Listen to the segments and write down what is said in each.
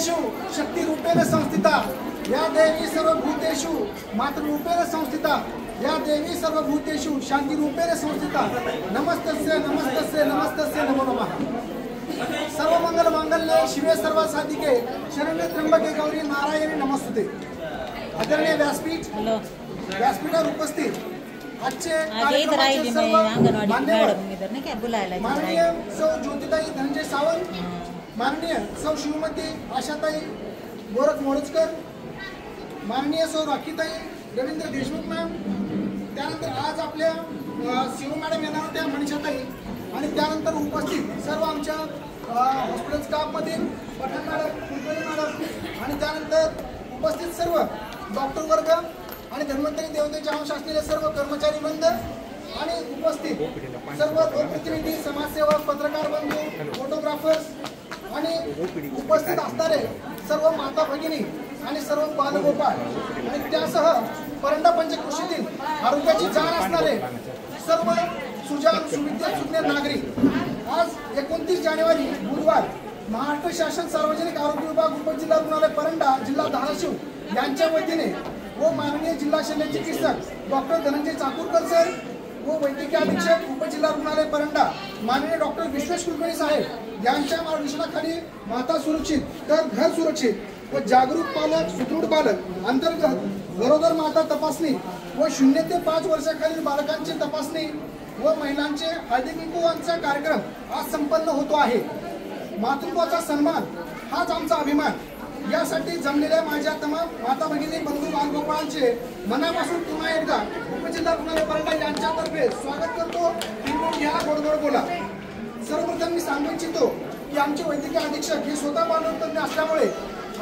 सर्वभूतेषु शक्तिरूपेण संस्थिता या देवी सर्वभूतेषु मातृरूपेण संस्थिता या देवी सर्वभूतेषु शांतिरूपेण संस्थिता नमस्तस्य नमस्तस्य नमस्तस्य नमो नमः। सर्वमंगल मांगल्ये शिवे सर्वसाधिके शरण्ये त्र्यंबके गौरी नारायणी नमस्तुते। आदरणीय व्यासपीठावर उपस्थित आजचे कार्यक्रमाचे सर्व माननीय सौ ज्योतिताई धनंजय सावंत, माननीय सौ शिवमती आशाताई गोरख मोडजकर, माननीय सौ राखीताई रवींद्र देशमुख मॅम, त्यानंतर आज आपल्या शिव मॅडम येणार होत्या मनीषाताई, आणि त्यानंतर उपस्थित सर्व आमच्या हॉस्पिटल स्टाफमधील पठाण मॅडम, कुलकर्णी मॅडम, आणि त्यानंतर उपस्थित सर्व डॉक्टर वर्ग आणि धन्वंतरी देवतेचे अंश असलेले सर्व कर्मचारी वृंद आणि उपस्थित सर्व लोकप्रतिनिधी, समाजसेवक, पत्रकार बंधू, फोटोग्राफर्स आणि उपस्थित असणारे सर्व माता भगिनी आणि सर्व बालगोपाळ आणि त्यासह परंडा पंचक्रोशीतील आरोग्याची जाण असणारे सर्व सुजाण सुविद्या सुज्ञ नागरिक, आज 29 जानेवारी बुधवार महाराष्ट्र शासन सार्वजनिक आरोग्य विभाग उपजिल्हा रुग्णालय परंडा जिल्हा धाराशिव यांच्या वतीने व माननीय जिल्हा शल्य चिकित्सक डॉक्टर धनंजय चाकूरकर सर व वैद्यकीय अधीक्षक उपजिल्हा रुग्णालय परंडा माननीय डॉक्टर विश्वेश कुलकर्णी साहेब यांच्या मार्गदर्शनाखाली माता सुरक्षित तर घर सुरक्षित व जागरूक पालक सुदृढ बालक अंतर्गत गरोदर माता तपासणी व 0 ते 5 वर्षाखालील बालकांची तपासणी व महिलांचे हळदी कुंकवाचा कार्यक्रम आज संपन्न होतो आहे। मातृत्वाचा सन्मान हाच आमचा अभिमान। यासाठी जमलेल्या माझ्या तमाम माता भगिनी बंधू बालगोपाळांचे मनापासून पुन्हा एकदा उपजिल्हा रुग्णालय परंडा यांच्यातर्फे स्वागत करतो। फिरवून घ्या, गोडगोड बोला। सर्वप्रथम मी सांगू इच्छितो की आमचे वैद्यकीय अधीक्षक हे स्वतः बालतज्ञ असल्यामुळे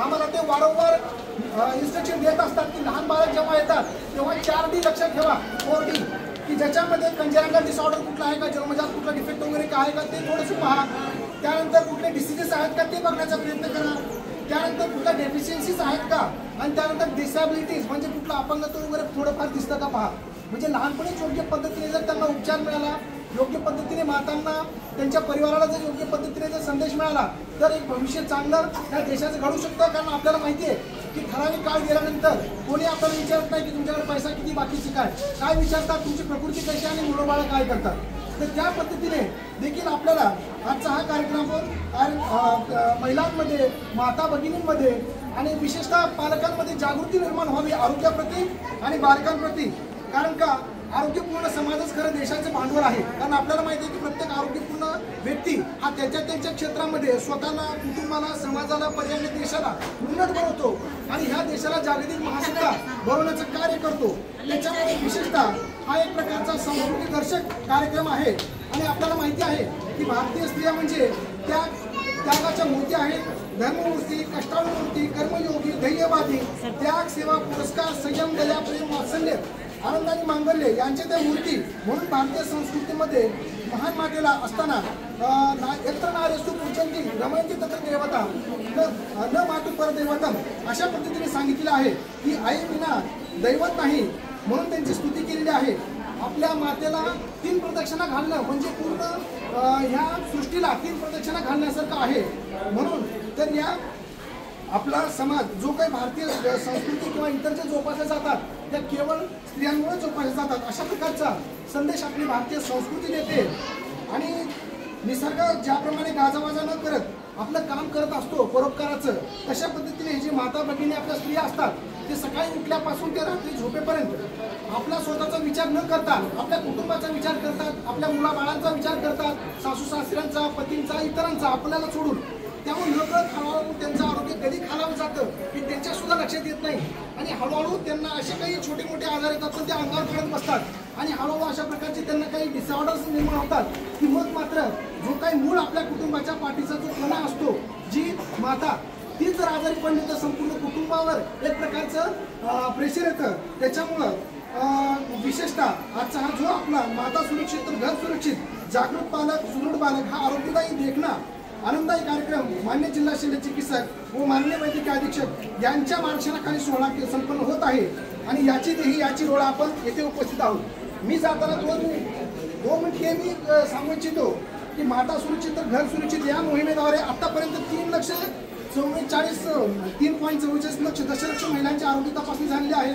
आम्हाला ते वारंवार इन्स्ट्रक्शन देत असतात की लहान बालक जेव्हा येतात तेव्हा 4D लक्षात ठेवा, 4D, की ज्याच्यामध्ये कंजरंगल डिसऑर्डर कुठला आहे का, जन्मजात कुठला डिफेक्ट वगैरे काय आहे का ते थोडंसं पहा। त्यानंतर कुठले डिसीजेस आहेत का ते बघण्याचा प्रयत्न करा। त्यानंतर कुठल्या डेफिशियन्सीज आहेत का, आणि त्यानंतर डिसॅबिलिटीज म्हणजे कुठला अपंगत्व वगैरे थोडंफार दिसतं का पहा। म्हणजे लहानपणीच योग्य पद्धतीने जर त्यांना उपचार मिळाला, योग्य पद्धतीने मातांना त्यांच्या परिवाराला जर योग्य पद्धतीने जर संदेश मिळाला तर एक भविष्य चांगलं त्या देशाचं घडू शकतं। कारण आपल्याला माहिती आहे की ठराविक काळ गेल्यानंतर कोणी आपल्याला विचारत नाही की तुमच्याकडे पैसा किती, बाकीची काय विचारतात, तुमची प्रकृती कशी आणि मुलं बाळं काय करतात। तर त्या पद्धतीने देखील आपल्याला आजचा हा कार्यक्रम महिलांमध्ये, माता भगिनींमध्ये आणि विशेषतः पालकांमध्ये जागृती निर्माण व्हावी आरोग्याप्रती आणि बालकांप्रती। कारण का आरोग्यपूर्ण समाजच खरं देशाचं भांडवल आहे। कारण आपल्याला माहिती आहे की प्रत्येक आरोग्यपूर्ण व्यक्ती हा त्यांच्या क्षेत्रामध्ये स्वतःला, कुटुंबाला, समाजाला, पर्याय देशाला उन्नत बनवतो आणि ह्या देशाला जागतिक महासत्ता बनवण्याचं कार्य करतो। त्याच्यामध्ये विशेषतः हा एक प्रकारचा संस्कृतीदर्शक कार्यक्रम आहे। आणि आपल्याला माहिती आहे की भारतीय स्त्रिया म्हणजे त्यागाच्या मूर्ती आहेत, धर्ममूर्ती, कष्टाळू मूर्ती, कर्मयोगी, धैर्यवादी, त्याग, सेवा, पुरस्कार, संयम, दया, प्रेम, वात्सल्य, आनंद आणि मांगल्य यांच्या त्या मूर्ती। म्हणून भारतीय संस्कृतीमध्ये महान मातेला असताना यत्र नारेस्तु पूजन्ति रमयन्ति तत्र देवता न मातु परदेवतम अशा पद्धतीने सांगितलेलं आहे की आई विना दैवत नाही, म्हणून त्यांची स्तुती केलेली आहे। आपल्या मातेला 3 प्रदक्षिणा घालणं म्हणजे पूर्ण ह्या सृष्टीला 3 प्रदक्षिणा घालण्यासारखं आहे। म्हणून तर या आपला समाज जो काही भारतीय संस्कृती किंवा इतर जे जोपासले जातात त्या केवळ स्त्रियांमुळे जोपासले जातात, अशा प्रकारचा संदेश आपली भारतीय संस्कृती देते। आणि निसर्ग ज्याप्रमाणे गाजावाजा न करत आपलं काम करत असतो परोपकाराचं, तशा पद्धतीने जी माता भगिनी आपल्या स्त्रिया असतात ते सकाळी उठल्यापासून ते रात्री झोपेपर्यंत आपला स्वतःचा विचार न करता आपल्या कुटुंबाचा विचार करतात, आपल्या मुलाबाळांचा विचार करतात, सासू सासऱ्यांचा, पतींचा, इतरांचा आपल्याला सोडून। त्यामुळे नकळत हळूहळू त्यांचं आरोग्य कधी खालावं जातं की त्यांच्या सुद्धा लक्षात येत नाही, आणि हळूहळू त्यांना असे काही छोटे मोठे आजार येतात पण ते अंगावर पडत बसतात आणि हळूहळू अशा प्रकारचे त्यांना काही डिसऑर्डर्स निर्माण होतात की मग मात्र जो काही मूळ आपल्या कुटुंबाच्या पाठीचा जो कणा असतो, जी माता, ती जर आजारी पडली तर संपूर्ण कुटुंबावर एक प्रकारचं प्रेशर येतं। त्याच्यामुळं विशेषतः आजचा हा जो आपला माता सुरक्षित तर घर सुरक्षित, जागृत पालक, सुदृढ बालक हा आरोग्यदायी देखणा आनंददायी कार्यक्रम मान्य जिल्हा शल्य चिकित्सक व माननीय वैद्यकीय अधीक्षक यांच्या मार्गदर्शनाखाली सोहळा संपन्न होत आहे। आणि याची रोळ आपण येथे उपस्थित आहोत। मी जाताना 2 मिनिटे मी सांगू इच्छितो की माता सुरक्षित तर घर सुरक्षित या मोहिमेद्वारे आतापर्यंत 3,44,000 3.44 दशलक्ष महिलांची आरोग्य तपासणी झालेली आहे.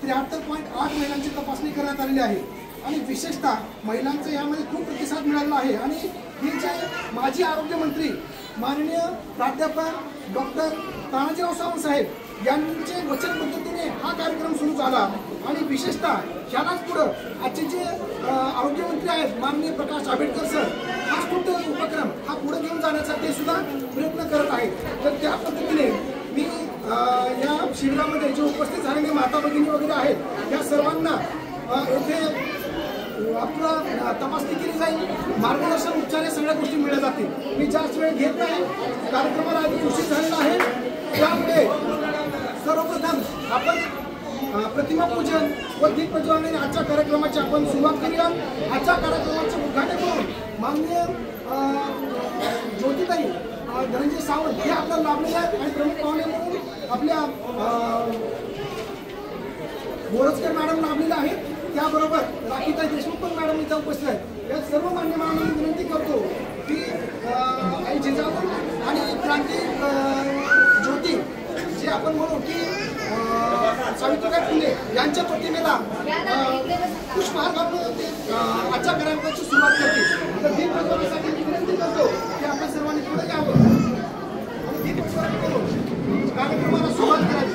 73.8 महिलांची तपासणी करण्यात आलेली आहे आणि विशेषतः महिलांचा यामध्ये खूप प्रतिसाद मिळाला आहे. आणि हे जे माजी आरोग्यमंत्री माननीय प्राध्यापक डॉक्टर तानाजीराव सावंत साहेब यांचे वचनबद्धतेने हा कार्यक्रम सुरू झाला आणि विशेषतः ह्यालाच पुढं आजचे जे आरोग्यमंत्री आहेत माननीय प्रकाश आंबेडकर सर हा खूप उपक्रम हा पुढे घेऊन जाण्याचा ते सुद्धा प्रयत्न करत आहेत. तर त्या पद्धतीने मी या शिबिरामध्ये जे उपस्थित झालेले माता भगिनी वगैरे आहेत या सर्वांना येथे आपला तपासणी केली जाईल, मार्गदर्शन उपचार या सगळ्या गोष्टी मिळल्या जातील. मी जास्त वेळ घेत नाही, कार्यक्रमाला आधी उशीर झालेला आहे. त्यामुळे सर्वप्रथम आपण प्रतिमा पूजन व दीपप्रज्वलनाने आजच्या कार्यक्रमाची आपण सुरुवात करूया. आजच्या कार्यक्रमाचे उद्घाटन करून माननीय ज्योतिताई धनंजय सावंत हे आपल्याला लाभलेले आहेत आणि प्रमुख पाहुणे म्हणून आपल्या मोरजकर मॅडम लाभलेल्या आहेत. त्याबरोबर राखीताई देशमुख पण मॅडम इथं उपस्थित आहेत. या सर्व मान्यवरांना मी विनंती करतो की आई जिजाऊ आणि क्रांती ज्योती जे आपण म्हणू की सावित्रीबाई फुले यांच्या प्रतिमेला पुष्पहार घालून आजच्या कार्यक्रमाची सुरुवात करते. तर दीप प्रज्वलनासाठी मी विनंती करतो की आपण सर्वांनी पुढे यावं आणि दीप प्रज्वलन करून कार्यक्रमाला सुरुवात करावी.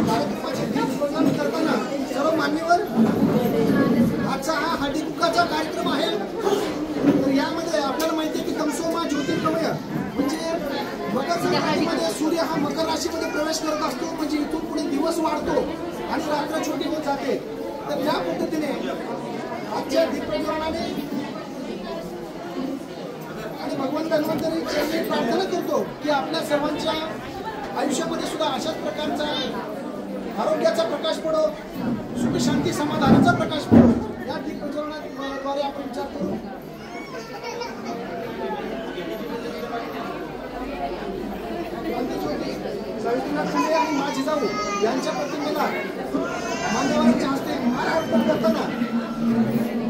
कार्यक्रमाचे दीप प्रज्वलन करताना सर्व मान्यवर आजचा हा हळदीकुंकाचा कार्यक्रम आहे. तर यामध्ये आपल्याला माहिती आहे की तमसोमा ज्योतिर्गमय म्हणजे मकर संक्रांतीमध्ये सूर्य हा मकर राशीमध्ये प्रवेश करत असतो, म्हणजे इथून पुढे दिवस वाढतो आणि रात्र छोटी होत जाते. तर या पद्धतीने आजच्या दीपप्रज्वलनाने आणि भगवान धन्वंतरी प्रार्थना करतो की आपल्या सर्वांच्या आयुष्यामध्ये सुद्धा अशाच प्रकारचा आरोग्याचा प्रकाश पडो, सुख शांती समाधानाचा प्रकाश पडो. या दीपप्रज्वलनाद्वारे आपण विचार करू. क्रांतीज्योती सावित्रीबाई फुले आणि मा जिजाऊ यांच्या प्रतिमेला मान्यवरांच्या हस्ते हार अर्पण करताना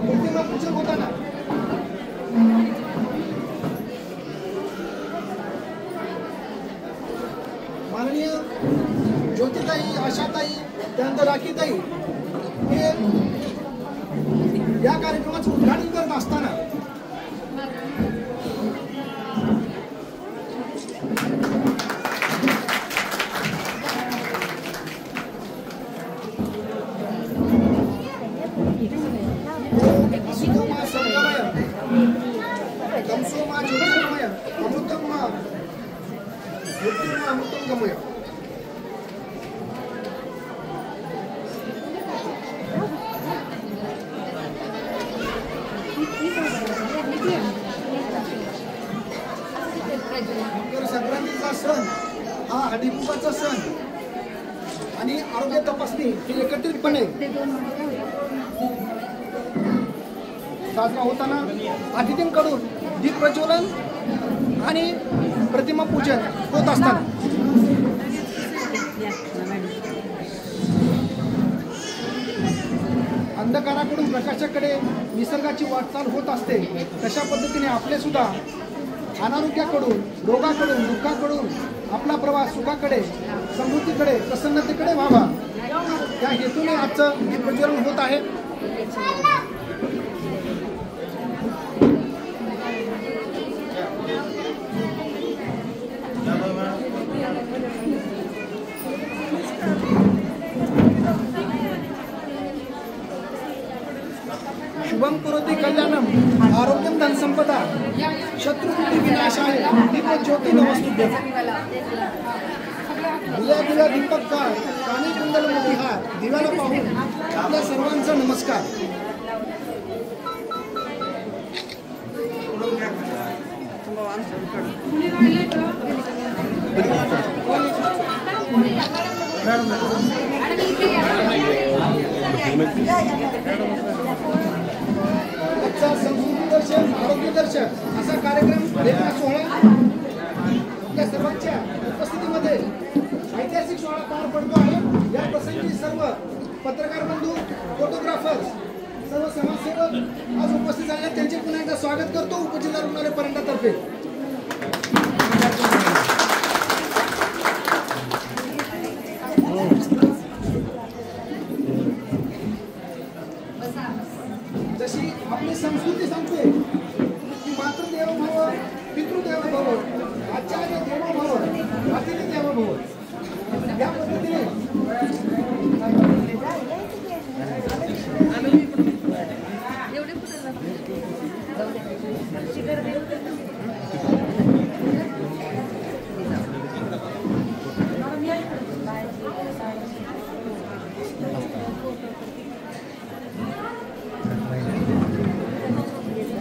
प्रतिमा पूजन होताना माननीय ज्योतिताई, आशाताई, त्यानंतर राखीताई हे या कार्यक्रमाचं उद्घाटन करत असताना तमसोमा ज्योतिर्गमय अमृतम गमय. मकर संक्रांतीचा सण हा हळदीकुंकाचा सण आणि आरोग्य तपासणी हे एकत्रितपणे साजरा होताना अतिथींकडून दीप प्रज्वलन आणि प्रतिमा पूजन होत असताना अंधकाराकडून प्रकाशाकडे निसर्गाची वाटचाल होत असते. तशा पद्धतीने आपले सुद्धा अनारोग्याकडून, रोगाकडून, दुःखाकडून आपला प्रवास सुखाकडे, समृद्धीकडे, प्रसन्नतेकडे व्हावा या हेतूने आजचं दीप प्रज्वलन होत आहे. शुभम करोति कल्याणम आरोग्यम धन संपदा शत्रुबुद्धि विनाशाय दीपज्योती नमस्तुभ्यं. दिल्या दिल्या दीपक का कानी कुंडल मध्ये हा दिव्याला पाहून आपल्या सर्वांचा नमस्कार. संस्कृती दर्शन, आरोग्य दर्शन असा कार्यक्रम रेखा सोहळा आपल्या सर्वांच्या उपस्थितीमध्ये ऐतिहासिक सोहळा पार पडतो आहे. या प्रसंगी सर्व पत्रकार बंधू, फोटोग्राफर समाजसेवक आज उपस्थित झाले त्यांचे पुन्हा एकदा स्वागत करतो उपजिल्हा रुग्णालय परंडातर्फे. जशी आपली संस्कृती सांगते की मातृदेवो भव, पितृदेवो भव, आचार्य देवो भव, अतिथी देवो भव, या पद्धतीने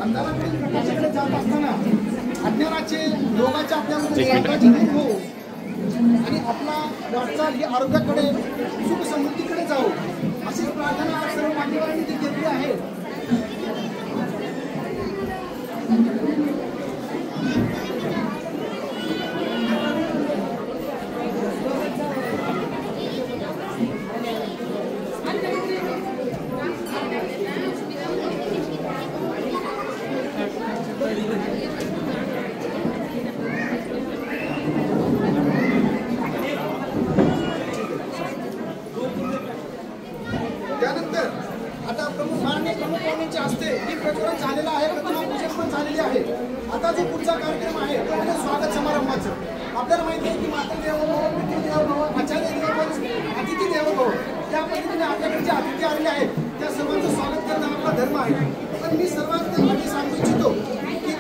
अंधाराकडे जात असताना अज्ञानाचे रोगाच्या आपल्यामध्ये साम्राज्य दूर हो आणि आपला वाटचाल ही आरोग्याकडे सुख समृद्धीकडे जाऊ अशी प्रार्थना सर्व मान्यवरांनी ती केली आहे. त्यानंतर आता माननीय प्रमुख पाहुण्यांच्या हस्ते ही प्रज्वलन झालेलं आहे, प्रतिमा पूजन पण झालेली आहे. आता जो पुढचा कार्यक्रम आहे तो म्हणजे स्वागत समारंभाचं. आपल्याला माहिती आहे की मातृदेवो भव, पितृदेवो भव, आचार्य देवो भव, अतिथी देवो भव, त्या पद्धतीने आपल्याकडे जे अतिथी आलेले आहेत त्या सर्वांचं स्वागत करणं आपला धर्म आहे. पण मी सर्वात आधी सांगू इच्छितो की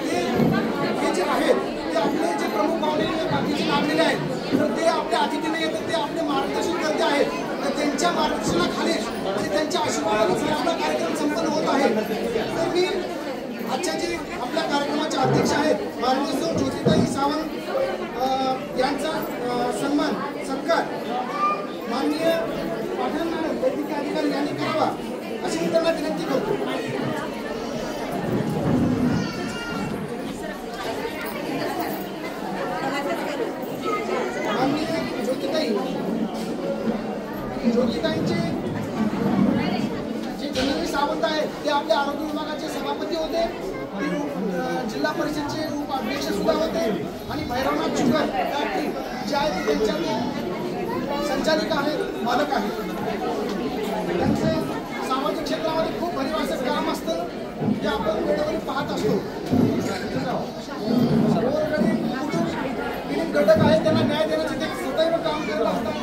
हे जे आहेत ते आपले जे प्रमुख पाहुणे बाकीचे लाभलेले आहेत तर ते आपल्या अतिथी नाही येतात, ते आपले मार्गदर्शन करते आहेत. तर त्यांच्या मार्गदर्शनाखाली आणि त्यांच्या आशीर्वादानेच आपला कार्यक्रम संपन्न होत आहे. तर मी आजच्या जे आपल्या कार्यक्रमाचे अध्यक्ष आहेत माननीय सौ ज्योतिताई सावंत यांचा सन्मान सत्कार माननीय पाटील मॅडम वैद्यकीय अधिकारी यांनी करावा अशी मी त्यांना विनंती करतो. माननीय ज्योतिताईंचे जे जननी सावंत आहेत ते आपल्या आरोग्य विभागाचे सभापती होते, ते जिल्हा परिषदचे उपाध्यक्ष सुद्धा होते आणि भैरवनाथ शुगर फॅक्टरी जे आहे ते त्यांच्या संचालिका आहेत, मालक आहेत. त्यांचं सामाजिक क्षेत्रामध्ये खूप भरीवाचं काम असतं ते आपण वेळोवेळी पाहत असतो. कुटुंब घटक आहेत त्यांना न्याय देण्याचे ते सदैव काम करत असतात.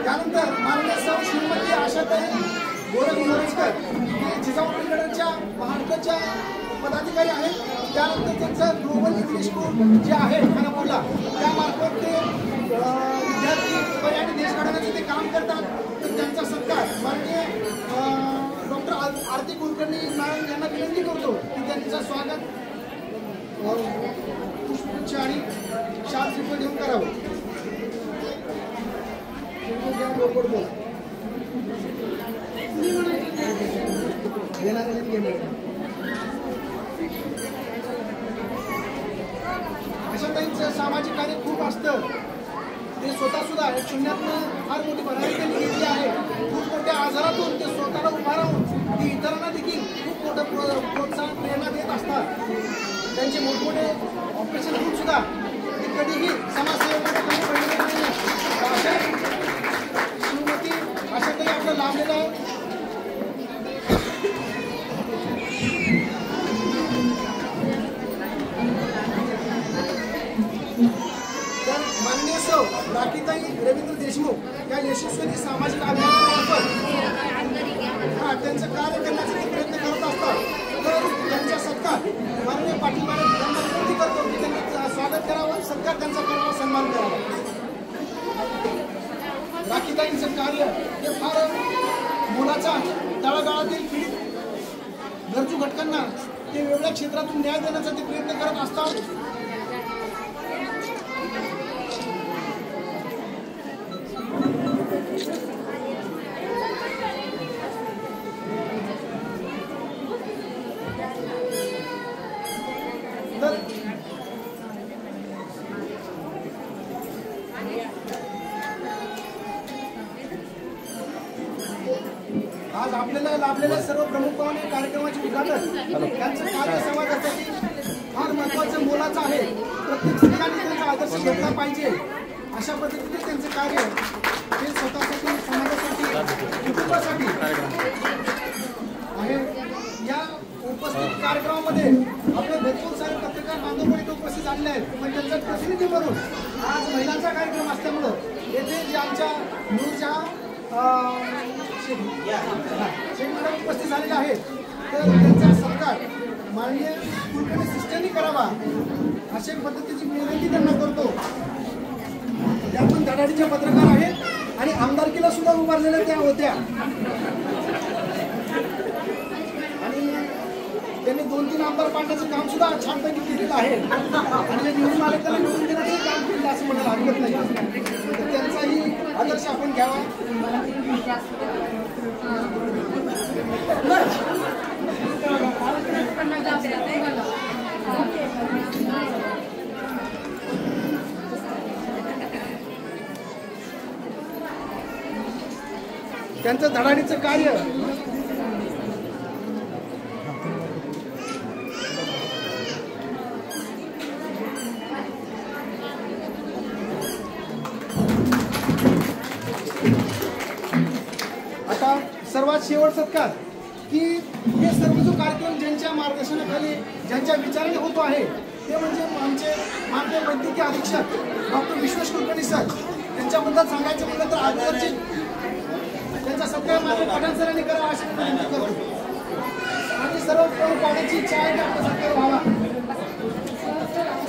त्यानंतर माननीय सौ श्रीमती आशाताई मोरजकर हे जिजाऊच्या महाराष्ट्राच्या पदाधिकारी आहेत. त्यानंतर त्यांचं ग्लोबल इंग्लिश स्कूल जे आहे खानापूरला त्यामार्फत ते विद्यार्थी पर्यायी देश घडवण्याचे ते काम करतात. तर त्यांचा सत्कार माननीय डॉक्टर आरती कुलकर्णी मॅडम यांना विनंती करतो की त्यांचं स्वागत पुष्पगुच्छ आणि शाल श्रीफळ देऊन करावं. आशाताईंचं सामाजिक कार्य खूप असतं. ते स्वतः सुद्धा शून्यातनं फार मोठी भरारी त्यांनी घेतली आहे. खूप मोठ्या आजारातून ते स्वतःला उभा राहून ते इतरांना देखील खूप मोठं प्रोत्साहन प्रेरणा देत असतात. त्यांचे मोठमोठे ऑपरेशन होऊन सुद्धा ते कधीही समाजसेवेमध्ये श्रीमती आशाताई आपलं लाभलेलं आहे. तर माननीय सौ राखीताई रवींद्र देशमुख या यशस्वी सामाजिक अभियानामार्फत त्यांचं कार्य करण्याचा ते प्रयत्न करत असतात. तर त्यांचा सत्कार माननीय पाटील मॅडम यांना विनंती करतो की त्यांनी स्वागत करावं, सत्कार त्यांचा करावा, सन्मान करावा. राखीताईंचं कार्य हे फार मोलाचा तळागाळातील पीडित गरजू घटकांना ते वेगळ्या क्षेत्रातून न्याय देण्याचा ते प्रयत्न करत असतात. आज आपल्याला लाभलेल्या सर्व प्रमुख पाहुणे कार्यक्रमाचे उद्घाटन त्यांचं कार्य समाजासाठी फार महत्त्वाचं मोलाचं आहे. प्रत्येक स्त्रियांनी त्यांचा आदर्श घेतला पाहिजे. अशा पद्धतीने त्यांचं कार्य हे स्वतःसाठी, समाजासाठी, कुटुंबासाठी आहे. या उपस्थित कार्यक्रमामध्ये आपले भरपूर सारे पत्रकार बांधव इथे उपस्थित झालेले आहेत, पण त्यांचा प्रतिनिधी म्हणून आज महिलांचा कार्यक्रम असल्यामुळं येथे जे आमच्या न्यूजच्या उपस्थित झालेले आहेत, तर त्यांचा सत्कार माननीय कुलकर्णी सिस्टरनी करावा अशा पद्धतीची विनंती त्यांना करतो. त्या पण धडाडीच्या पत्रकार आहेत आणि आमदारकीला सुद्धा उभारलेल्या त्या होत्या आणि त्यांनी 2-3 आमदार पाडण्याचं काम सुद्धा छानपैकी केलेलं आहे आणि जे निवडून आले त्याला निवडून देण्याचं काम केलं असं म्हणायला हरकत नाही. तर त्यांचाही आदर्श आपण घ्यावा. त्यांचं धडाडीचं कार्य आता सर्वात शेवट सत्कार की हे सर्व जो कार्यक्रम ज्यांच्या मार्गदर्शनाखाली ज्यांच्या विचाराने होतो आहे ते म्हणजे आमचे माननीय वैद्यकीय अधीक्षक डॉक्टर विश्वेश कुलकर्णी सर. त्यांच्याबद्दल सांगायचं म्हटलं तर अगोदरची त्यांचा सत्कार मान्य पठाण सरांनी करावा अशी विनंती करतो. आणि सर्व प्रमुख पाहुण्यांची इच्छा आहे की आपला सत्कार व्हावा.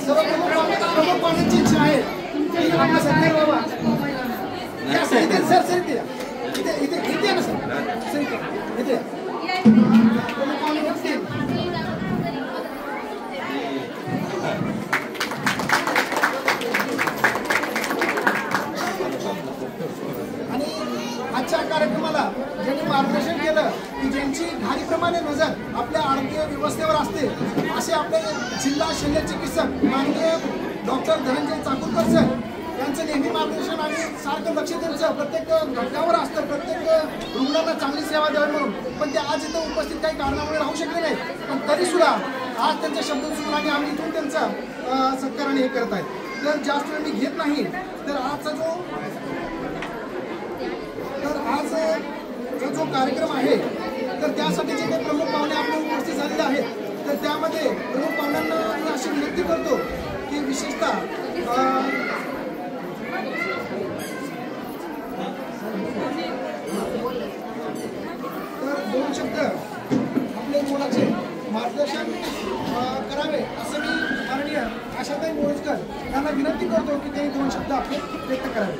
सर्व प्रमुख पाहुण्यांची इच्छा आहे की आपला सत्कार व्हावा. सर इथे इथे ना सर इथे प्रमुख पाहुणे बघतील. आजच्या कार्यक्रमाला ज्यांनी मार्गदर्शन केलं की ज्यांची घाईप्रमाणे नजर आपल्या आरोग्य व्यवस्थेवर असते असे आपले जिल्हा शल्य चिकित्सक माननीय डॉक्टर धनंजय चाकूरकर सर यांचं नेहमी मार्गदर्शन आणि सारखं लक्ष त्यांचं प्रत्येक घटकावर असतं, प्रत्येक रुग्णांना चांगली सेवा द्यावी म्हणून. पण ते आज इथं उपस्थित काही कारणामुळे राहू शकले नाही, पण तरीसुद्धा आज त्यांच्या शब्द चुकून आणि आम्ही इथून त्यांचा सत्काराने हे करत आहेत. तर जास्त वेळ मी घेत नाही. तर आजचा जो कार्यक्रम आहे तर त्यासाठी जे काही प्रमुख पाहुणे आपले उपस्थित झालेले आहेत तर त्यामध्ये प्रमुख पाहुण्यांना मी अशी विनंती करतो की विशेषतः तर 2 शब्द आपले मुलाचे मार्गदर्शन करावे असं मी माननीय आशाताई मोहोळकर यांना विनंती करतो की ते 2 शब्द आपले व्यक्त करावे.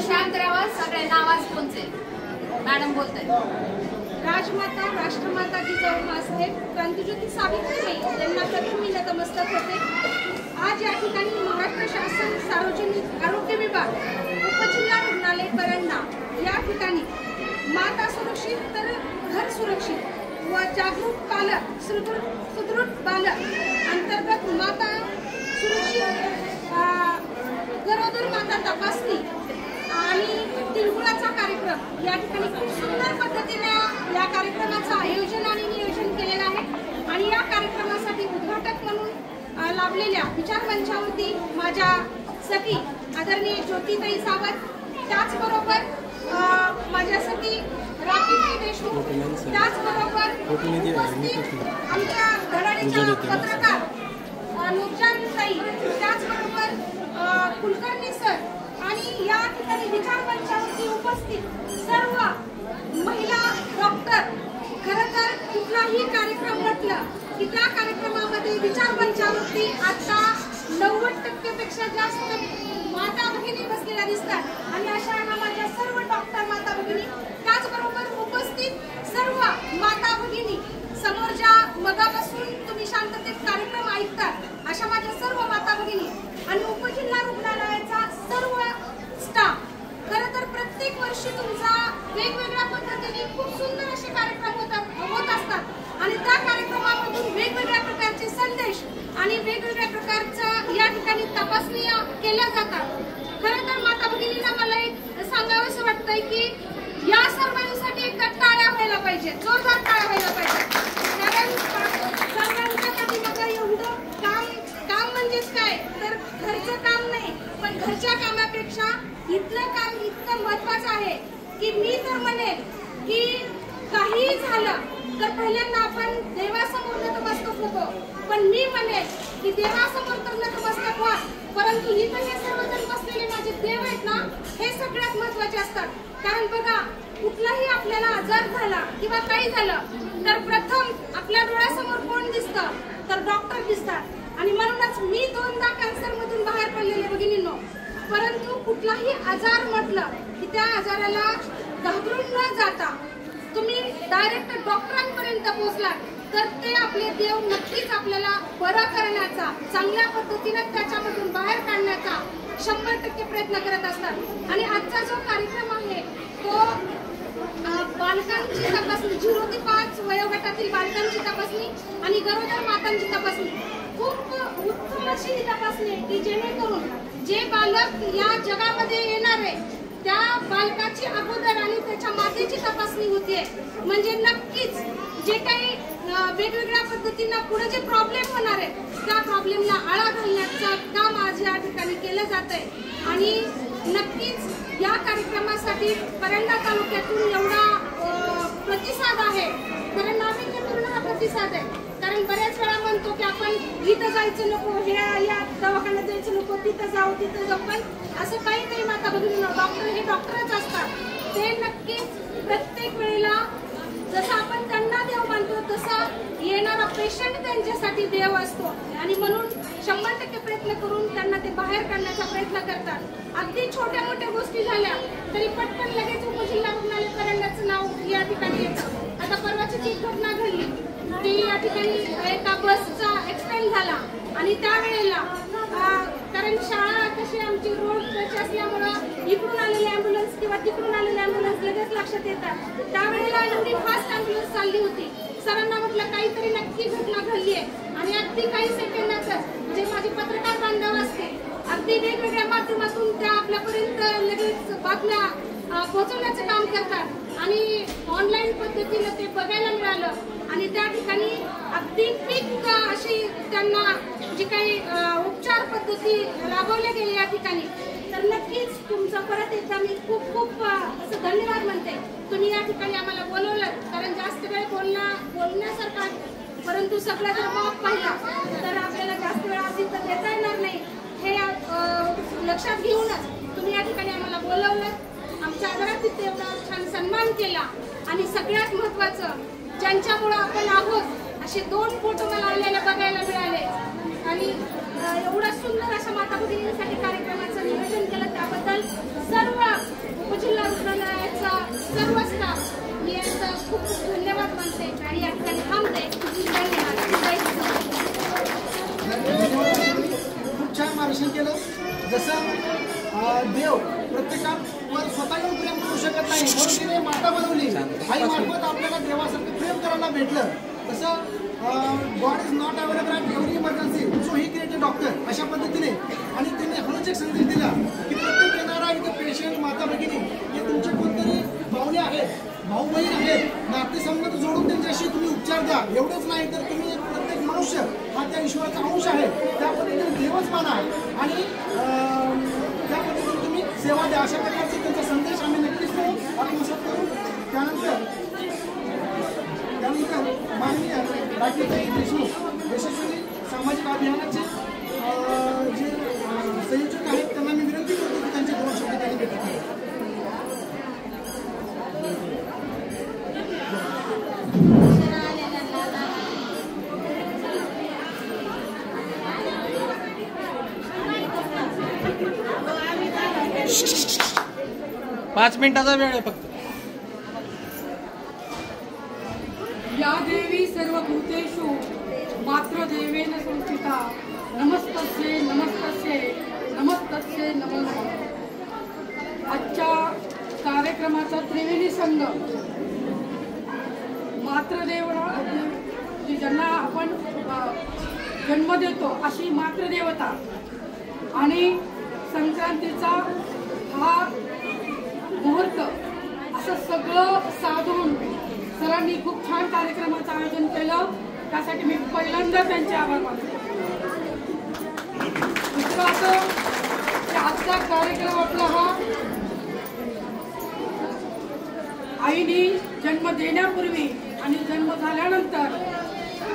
शांत राहा, सगळ्यांना आवाज पोहोचेल. मॅडम बोलताय. राजमाता राष्ट्रमाता जिजाऊ मासाहेब क्रांतिज्योती सावित्रीबाई यांना प्रथम मी नतमस्तक होते. आज या ठिकाणी महाराष्ट्र शासन सार्वजनिक आरोग्य विभाग उपजिल्हा रुग्णालय परंडा या ठिकाणी माता सुरक्षित तर घर सुरक्षित व जागरूक पालक सुदृढ बालक अंतर्गत माता सुरक्षित गरोदर माता तपासणी आणि तिळगुळाचा कार्यक्रम या ठिकाणी खूप सुंदर पद्धतीने या कार्यक्रमाचं आयोजन आणि नियोजन केलेलं आहे. आणि या कार्यक्रमासाठी उद्घाटक म्हणून लाभलेल्या विचार मंचावरती माझ्या सखी आदरणीय ज्योतिताई सावंत, त्याचबरोबर माझ्या सखी राखीताई देशमुख, त्याचबरोबर उपस्थित आमच्या धडाडीच्या पत्रकार नुरजानताई, त्याचबरोबर कुलकर्णी सर आणि या ठिकाणी विचार मंचावरती उपस्थित सर्व महिला डॉक्टर. खरं तर कुठलाही कार्यक्रम म्हटलं की त्या कार्यक्रमामध्ये विचार मंचावरती आता 90% पेक्षा जास्त माता भगिनी बसलेल्या दिसतात आणि अशा माझ्या सर्व डॉक्टर माता भगिनी त्याचबरोबर उपस्थित सर्व माता भगिनी, समोर ज्या मगापासून तुम्ही शांततेत कार्यक्रम ऐकतात अशा माझ्या सर्व माता भगिनी आणि उपजिल्हा रुग्णालयाचा सर्व स्टाफ, खरं तर प्रत्येक वर्षी तुमचा वेगवेगळ्या पद्धतीने खूप सुंदर असे कार्यक्रम होत असतात आणि त्या कार्यक्रमामधून वेगवेगळ्या प्रकारचे संदेश आणि वेगवेगळ्या प्रकारच्या या ठिकाणी तपासण्या केल्या जातात. खरं तर माता भगिनींना मला एक सांगावंसं वाटतंय की या सर्वांसाठी एकदा टाळ्या व्हायला पाहिजे, जोरदार टाळ्या व्हायला पाहिजे. कारण सर्वांच्या पाठीमागे एवढं काम म्हणजेच काय तर घरचं काम नाही, पण घरच्या कामापेक्षा इथलं काम इतकं महत्वाचं आहे की मी तर म्हणेन की काहीही झालं तर पहिल्यांदा आपण देवासमोर नतमस्तक होतो, पण मी म्हणेन की देवासमोर तर नतमस्तक व्हा, परंतु इथं हे सर्वजण बसलेले माझे देव आहेत ना, हे सगळ्यात महत्वाचे असतात. कारण बघा, कुठलाही आपल्याला आजार झाला किंवा काही झालं तर प्रथम आपल्या डोळ्यासमोर कोण दिसतं तर डॉक्टर दिसतात आणि म्हणूनच मी 2दा कॅन्सर मधून बाहेर पडलेले भगिनींनो. परंतु कुठलाही आजार म्हटलं की त्या आजाराला घाबरून न जाता तुम्ही डायरेक्ट डॉक्टरांपर्यंत पोहोचलात तर ते आपले देव नक्कीच आपल्याला बरं करण्याचा, चांगल्या पद्धतीने त्याच्यामधून बाहेर काढण्याचा 100% प्रयत्न करत असतात. आणि आजचा जो कार्यक्रम आहे तो बालकांची तपासणी, 0 ते 5 वयोगटातील बालकांची तपासणी आणि गरोदर मातांची तपासणी, खूप उत्तम अशी ही तपासणी आहे की जेणेकरून जे बालक या जगामध्ये येणार आहे त्या बालकाची अगोदर आणि त्याच्या मातेची तपासणी होते. म्हणजे नक्कीच जे काही वेगवेगळ्या पद्धतीनं पुढे जे प्रॉब्लेम होणार आहे त्या प्रॉब्लेमला आळा घालण्याचं काम आज या ठिकाणी केलं जात आहे. आणि नक्कीच या कार्यक्रमासाठी परंडा तालुक्यातून एवढा प्रतिसाद आहे, कारण नाविन्यपूर्ण हा प्रतिसाद आहे. कारण बऱ्याच वेळा म्हणतो की आपण इथं जायचं नको, या दवाखान्यात जायचं नको, तिथं जाऊ तिथं जाऊ, पण असं काही नाही माता भगिनी. डॉक्टर हे डॉक्टरच असतात, ते नक्कीच प्रत्येक वेळेला जसं आपण त्यांना देव मानतो तसं येणारा पेशंट त्यांच्यासाठी देव असतो आणि म्हणून 100% प्रयत्न करून त्यांना ते बाहेर काढण्याचा प्रयत्न करतात. अगदी छोट्या मोठ्या गोष्टी झाल्या तरी पटकन लगेच उपजिल्हा रुग्णालय परंड्याचं नाव या ठिकाणी येतं. आता परवाची जी घटना घडली ती या ठिकाणी एका बसचा ऍक्सिडेंट झाला आणि त्यावेळेला कारण शाळा कशी आमची रोड टच असल्यामुळं इकडून आलेली ॲम्ब्युलन्स किंवा तिकडून आलेली ॲम्ब्युलन्स लगेच लक्षात येतात. त्यावेळेला एवढी फास्ट ॲम्ब्युलन्स चालली होती, सरांना म्हटलं काहीतरी नक्की घटना घडली आहे आणि अगदी काही सेकंदातच जे माझे पत्रकार बांधव असते अगदी वेगवेगळ्या माध्यमातून त्या आपल्यापर्यंत लगेच बातम्या पोहोचवण्याचं काम करतात आणि ऑनलाईन पद्धतीनं ते बघायला मिळालं आणि त्या ठिकाणी अगदी पीक अशी त्यांना जी काही उपचार पद्धती राबवल्या गेल्या या ठिकाणी. तर नक्कीच तुमचं परत एकदा मी खूप खूप असं धन्यवाद म्हणते. तुम्ही या ठिकाणी आम्हाला बोलवलं, कारण जास्त वेळ बोलण्यासारखं आहे, परंतु सगळं जर मग पाहिला तर आपल्याला जास्त वेळ आधी तर देता येणार नाही. हे लक्षात घेऊनच तुम्ही या ठिकाणी आम्हाला बोलवलं, आमच्या आदरातिथ्य एवढा छान सन्मान केला आणि सगळ्यात महत्त्वाचं ज्यांच्यामुळं आपण आहोत असे 2 फोटो मला आलेले बघायला मिळाले आणि एवढा सुंदर अशा माता भगिनींसाठी कार्यक्रमाचं नियोजन केलं त्याबद्दल सर्व उपजिल्हा रुग्णालयाचा सर्व स्टाफ मी यांचा खूप खूप धन्यवाद मानते आणि या ठिकाणी थांबते. धन्यवाद. खूप छान मार्गदर्शन केलं. जसं देव प्रत्येकावर स्वतः येऊन प्रेम करू शकत नाही, म्हणून तिने माता बनवली, आई मार्फत आपल्याला देवासारखं प्रेम करायला भेटलं. तसं God is not available at every emergency, so he created doctor अशा पद्धतीने. आणि त्यांनी हळूच एक संदेश दिला की प्रत्येक येणारा इथे पेशंट माता भगिनी हे तुमचे कोणतरी पाहुणे आहेत, भाऊ बहीण आहेत, नातेसंबंध जोडून त्यांच्याशी तुम्ही उपचार द्या. एवढंच नाही तर तुम्ही प्रत्येक मनुष्य हा त्या ईश्वराचा अंश आहे, त्या पद्धतीने देवच माना आणि त्या पद्धतीने तुम्ही सेवा द्या. अशा प्रकारचे त्यांचा संदेश आम्ही नक्कीच आत्मसात करू. त्यानंतर माननीय राखीताई देशमुख यशस्वी सामाजिक अभियानाचे जे संयोजक आहेत त्यांना मी विनंती करतो की त्यांचे 2 शब्द त्यांनी व्यक्त केले. पाच मिनिटाचा वेळ आहे फक्त. या देवी सर्वभूतेषु मातृदेवेन संस्थिता नमस्तस्ये नमस्तस्ये नमस्तस्ये नमो नमः। आजच्या कार्यक्रमाचा त्रिवेणी संगम मातृदेवता ज्यांना आपण जन्म देतो अशी मातृदेवता आणि संक्रांतीचा हा मुहूर्त असं सगळं साधून सरांनी खूप छान कार्यक्रमाचं आयोजन केलं, त्यासाठी मी पहिल्यांदा त्यांचे आभार मानते। दुसरं असं की आजचा कार्यक्रम आपला हा आईने जन्म देण्यापूर्वी आणि जन्म झाल्यानंतर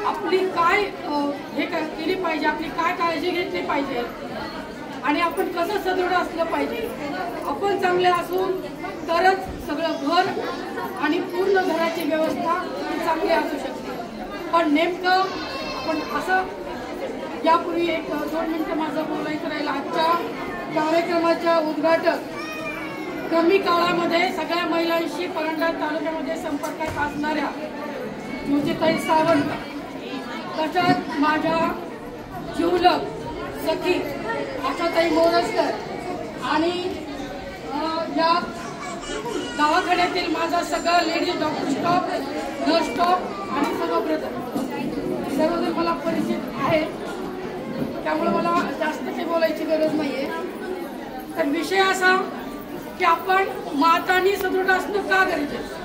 आपली काय हे केली पाहिजे, आपली काय काळजी घेतली पाहिजे आणि आपण कसं सदृढ असलं पाहिजे। आपण चांगले असून तरच सगळं घर आणि पूर्ण घराची व्यवस्था चांगली असू शकते। पण नेमकं आपण असं यापूर्वी 1-2 मिनिटं माझं बोलायचं राहिलं। आजच्या कार्यक्रमाच्या उद्घाटक कमी काळामध्ये सगळ्या महिलांशी परंडा तालुक्यामध्ये संपर्कात असणाऱ्या ज्योतिताई सावंत, तशाच माझ्या जिवलग सखी आशाताई मोरजकर आणि या दवाखान्यातील माझा सगळा ladies doctor staff, nurse staff आणि सर्व ब्रदर सर्वजण मला परिचित आहे, त्यामुळे मला जास्त काही बोलायची गरज नाहीये। तर विषय असा की आपण मातांनी सदृढ असणं का गरजेचं।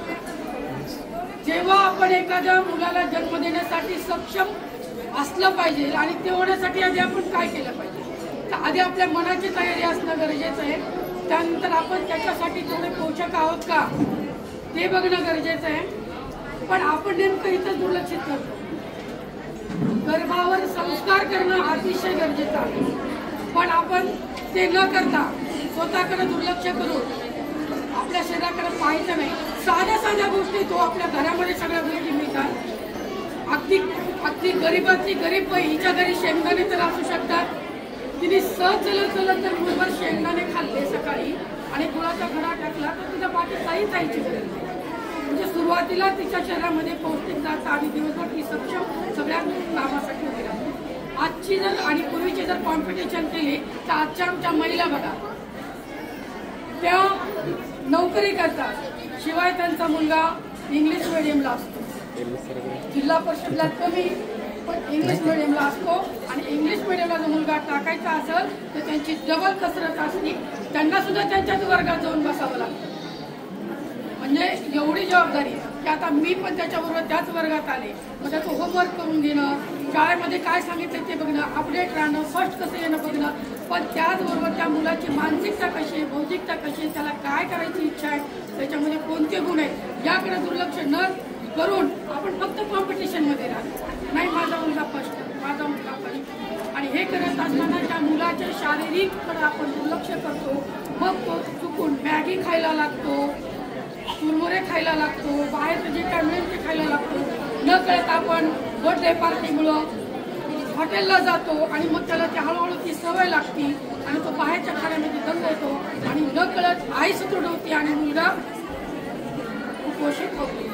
जेव्हा आपण एखाद्या मुलाला जन्म देण्यासाठी सक्षम असलं पाहिजे आणि ते होण्यासाठी आधी आपण काय केलं पाहिजे, तर आधी आपल्या मनाची तयारी असणं गरजेचं आहे। त्यानंतर आपण त्याच्यासाठी थोडे पोषक आहोत का ते बघणं गरजेचं आहे। पण आपण नेमकं इथं दुर्लक्षित करतो। गर्भावर संस्कार करणं अतिशय गरजेचं आहे, पण आपण ते न करता स्वतःकडे दुर्लक्ष करून आपल्या शरीराकडे पाहायचं नाही। साध्या गोष्टी तो आपल्या घरामध्ये सगळ्या गोष्टी मिळतात। अगदी गरीबातली गरीब बाई हिच्या घरी शेंगदाणे तर असू शकतात, तिने सहज चलत तर मुलभर शेंगदाणे खाल्ले सकाळी आणि गुळाचा खडा टाकला तर तिला बाकी काही जायची गरज नाही। म्हणजे सुरुवातीला तिच्या शरीरामध्ये पौष्टिक जातं आणि दिवसभर ती सक्षम सगळ्या कामासाठी उभी राहते। आजची जर आणि पूर्वीची जर कॉम्पिटिशन केली तर आजच्या आमच्या महिला बघा, त्या नोकरी करतात, शिवाय त्यांचा मुलगा इंग्लिश मिडियमला असतो, जिल्हा परिषदला कमी पण इंग्लिश मिडियमला असतो आणि इंग्लिश मिडियमला जर मुलगा टाकायचा असेल तर त्यांची डबल कसरत असते, त्यांना सुद्धा त्यांच्याच वर्गात जाऊन बसावं लागतं। म्हणजे एवढी जबाबदारी की आता मी पण त्याच्याबरोबर त्याच वर्गात आले, मग त्याचं होमवर्क करून घेणं, शाळेमध्ये काय सांगितलं ते बघणं, अपडेट राहणं, फर्स्ट कसं येणं बघणं, पण त्याचबरोबर त्या मुलाची मानसिकता कशी आहे, बौद्धिकता कशी आहे, त्याला काय करायची इच्छा आहे, त्याच्यामध्ये कोणते गुण आहेत याकडे दुर्लक्ष न करून आपण फक्त कॉम्पिटिशनमध्ये राहतो। नाही माझा मुलगा फर्स्ट, माझा मुलगा फर्स्ट, आणि हे करत असताना त्या मुलाच्या शारीरिककडे आपण दुर्लक्ष करतो। मग तो चुकून मॅगी खायला लागतो, चुरमुरे खायला लागतो, बाहेरचं जे काय मिळेल ते खायला लागतो। न कळत आपण बर्थडे पार्टीमुळं हॉटेलला जातो आणि मग त्याला ती हळूहळू ती सवय लागती आणि तो बाहेरच्या खाण्यामध्ये दंग येतो आणि न कळत आई सुदृढ होती आणि मुलगा कुपोषित होतो।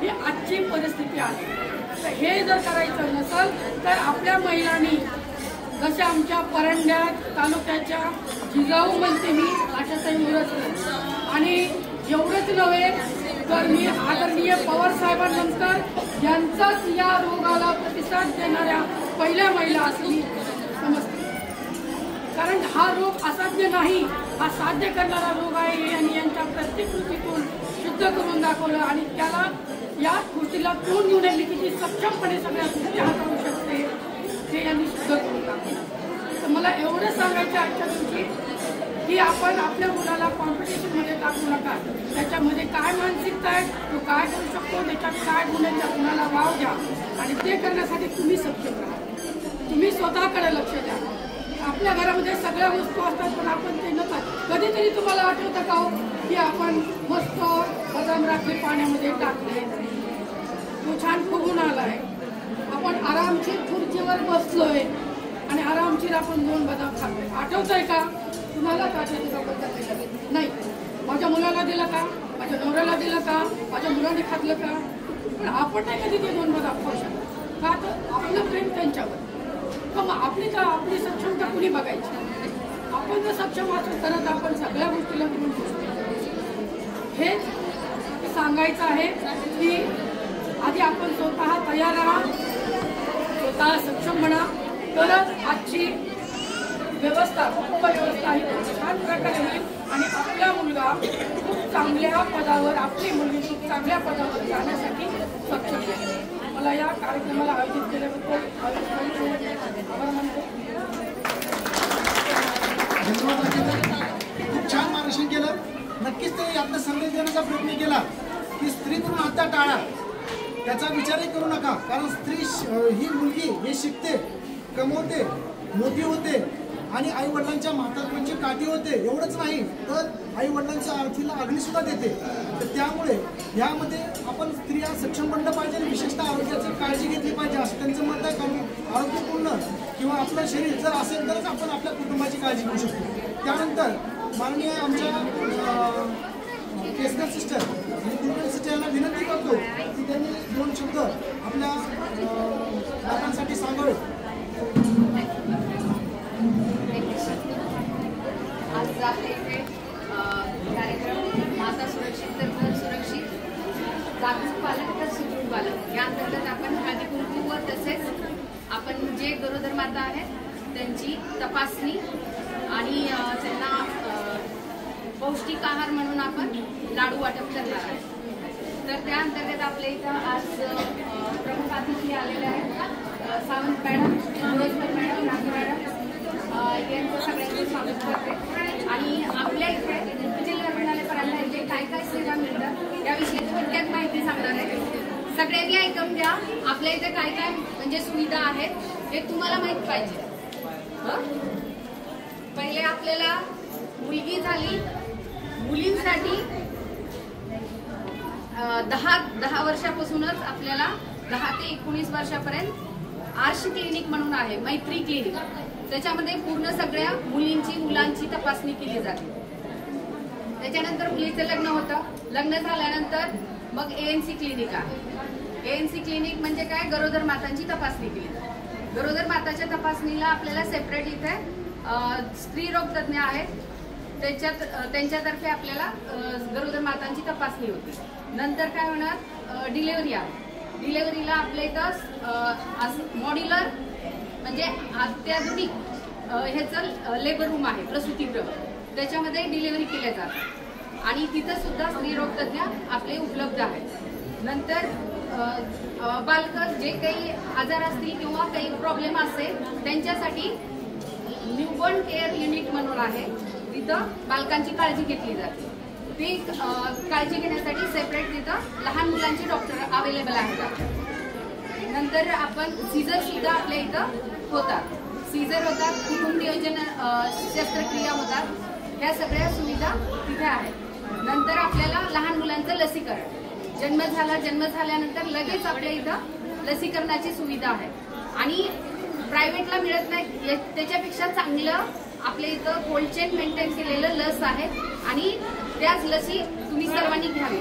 ही आजची परिस्थिती आहे। तर हे जर करायचं नसेल तर आपल्या महिलांनी जशा आमच्या परंड्यात तालुक्याच्या जिजाऊ म्हणते मी आशाताई मोरजकर आणि एवढंच नव्हे तर मी आदरणीय पवार साहेबांनंतर यांचाच या रोगाला प्रतिसाद देणाऱ्या पहिल्या महिला असं मी समजते। कारण हा रोग असाध्य नाही, हा साध्य करणारा रोग आहे आणि यांच्या प्रत्येक कृतीतून शुद्ध करून दाखवलं आणि त्याला या गोष्टीला तोंड देऊन यांनी किती सक्षमपणे सगळ्या गोष्टी हाताळू शकते हे यांनी शुद्ध करून दाखवलं। तर मला एवढं सांगायचं आजच्या दिवशी की आपण आपल्या मुलाला कॉम्पिटिशनमध्ये टाकू नका। त्याच्यामध्ये काय मानसिकता आहे, तो काय करू शकतो, त्याच्यात काय गुण आहे, त्या गुणाला वाव द्या आणि ते करण्यासाठी तुम्ही सक्षम राहा। तुम्ही स्वतःकडे लक्ष द्या। आपल्या घरामध्ये सगळ्या वस्तू असतात पण आपण ते नका। कधीतरी तुम्हाला आठवतं का की आपण मस्त बदाम रात्री पाण्यामध्ये टाकले, तो छान फुगून आलाय, आपण आरामशीर खुर्चीवर बसलोय आणि आरामशीर आपण 2 बदाम खातोय, आठवतंय का? तुम्हाला आठवतं का? नाही. माझ्या मुलाला दिला का? माझ्या नवऱ्याला दिलं का, माझ्या मुलाने खाल्लं का, पण आपण नाही कधी ते 2 दाखवू शकत का, तर आपलं प्रेम त्यांच्यावर. मग आपली सक्षमता कुणी बघायची? आपण जर सक्षम असू तरच आपण सगळ्या गोष्टीला घेऊन हेच सांगायचं आहे की आधी आपण स्वतः तयार राहा, स्वतः सक्षम म्हणा, तरच आजची व्यवस्था उपव्यवस्था ही छान प्रकारे होईल आणि आपला मुलगा खूप चांगल्या पदावर, आपली मुलगी खूप चांगल्या पदावर जाण्यासाठी सक्षम आहे. मला या कार्यक्रमाला आयोजित केल्याबद्दल आभार मानतो. खूप छान मार्गदर्शन केलं. नक्कीच ते यातनं संदेश देण्याचा प्रयत्न केला की स्त्री तुम्ही आता टाळा, त्याचा विचारही करू नका. कारण स्त्री ही मुलगी हे शिकते, कमवते, मोठी होते आणि आई वडिलांच्या म्हातारपणाची काठी होते. एवढंच नाही तर आई वडिलांच्या आर्थीला अग्नी सुद्धा देते. तर त्यामुळे यामध्ये आपण स्त्रिया सक्षम बनलं पाहिजे आणि विशेषतः आरोग्याची काळजी घेतली पाहिजे असं त्यांचं मत आहे. कारण आरोग्यपूर्ण किंवा आपलं शरीर जर असेल तरच आपण आपल्या कुटुंबाची काळजी घेऊ शकतो. त्यानंतर माननीय आमच्या केसकर सिस्टर आणि कुलकर्णी सिस्टर यांना विनंती करतो की त्यांनी 2 शब्द आपल्या लोकांसाठी सांगावे. आज आपल्या इथे कार्यक्रम माता सुरक्षित तर घर सुरक्षित, जागरूक पालक तर सुदृढ पालक या अंतर्गत आपण हळदी कुंकू व तसेच आपण जे गरोदर माता आहेत त्यांची तपासणी आणि त्यांना पौष्टिक आहार म्हणून आपण लाडू वाटप करणार आहे. तर त्या अंतर्गत आपल्या इथं आज प्रमुख अतिथी आलेले आहेत. Sawant madam, Rojkar madam, Nagi madam यांचं सगळ्यांचं स्वागत करते. आणि आपल्या इथे जिल्हा रुग्णालयापर्यंत जे काय काय सेवा मिळतात याविषयी थोडक्यात माहिती सांगणार आहे. सगळ्यांनी ऐकून घ्या. आपल्या इथे काय काय म्हणजे सुविधा आहेत हे तुम्हाला माहित पाहिजे. पहिले आपल्याला मुलगी झाली, मुलींसाठी 10 वर्षापासूनच आपल्याला 10 ते 19 वर्षापर्यंत आर्ष क्लिनिक म्हणून आहे, मैत्री क्लिनिक. त्याच्यामध्ये पूर्ण सगळ्या मुलींची मुलांची तपासणी केली जाते. त्याच्यानंतर मुलीचं लग्न होतं, लग्न झाल्यानंतर मग ANC क्लिनिक आहे. ANC क्लिनिक म्हणजे काय, गरोदर मातांची तपासणी केली जाते. गरोदर माताच्या तपासणीला आपल्याला सेपरेट इथे स्त्रीरोग तज्ज्ञ आहेत, त्यांच्यातर्फे आपल्याला गरोदर मातांची तपासणी होती. नंतर काय होणार, डिलेव्हरी आहे. डिलेव्हरीला आपल्या इथं मॉड्युलर म्हणजे अत्याधुनिक ह्याचं लेबर रूम आहे, प्रसूतीगृह. त्याच्यामध्ये डिलेव्हरी केल्या जातात आणि तिथं सुद्धा स्त्रीरोग तज्ज्ञ आपले उपलब्ध आहेत. नंतर बालक जे काही आजार असतील किंवा काही प्रॉब्लेम असेल त्यांच्यासाठी न्यूबॉर्न केअर युनिट म्हणून आहे. तिथं बालकांची काळजी घेतली जाते. ती काळजी घेण्यासाठी सेपरेट तिथं लहान मुलांचे डॉक्टर अवेलेबल आहेत. नंतर आपण सीझर सुद्धा आपल्या इथं होतात, सीझर होतात, कुटुंब नियोजन शस्त्रक्रिया होतात. ह्या सगळ्या सुविधा तिथे आहेत. नंतर आपल्याला लहान मुलांचं लसीकरण, जन्म झाल्यानंतर लगेच आपल्या इथं लसीकरणाची सुविधा आहे. आणि प्रायव्हेटला मिळत नाही, त्याच्यापेक्षा चांगलं आपल्या इथं कोल्ड चेन मेंटेन केलेलं लस आहे आणि त्याच लसी तुम्ही सर्वांनी घ्यावी.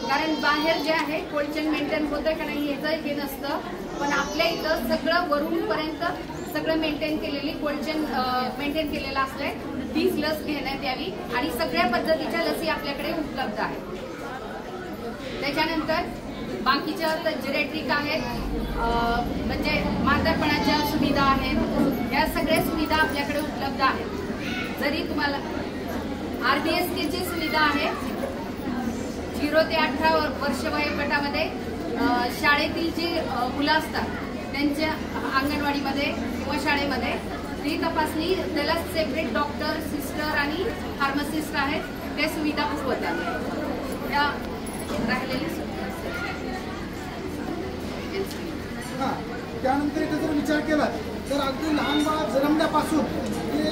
कारण बाहेर जे आहे कोल्ड चेन मेंटेन होतं का नाही याचं हे नसतं, पण आपल्या इथं सगळं वरूनपर्यंत सगळं मेंटेन केलेली कोल्ड चेन मेंटेन केलेलं असलंय. तीच लस घेण्यात यावी आणि सगळ्या पद्धतीच्या लसी आपल्याकडे उपलब्ध आहेत. त्याच्यानंतर बाकीच्या जेरेट्रिक आहेत, म्हणजे म्हातारपणाच्या सुविधा आहेत. या सगळ्या सुविधा आपल्याकडे उपलब्ध आहेत. जरी तुम्हाला RBSKची सुविधा आहे, 0 ते 18 वर्ष वयोगटामध्ये शाळेतील जी मुलं असतात त्यांच्या अंगणवाडीमध्ये किंवा शाळेमध्ये ती तपासणी, त्याला सेपरेट डॉक्टर, सिस्टर आणि फार्मासिस्ट आहेत, त्या सुविधा पुरवतात. त्या राहिलेली त्यानंतर इथे जर विचार केला तर अगदी लहान बाळ जन्मल्यापासून ते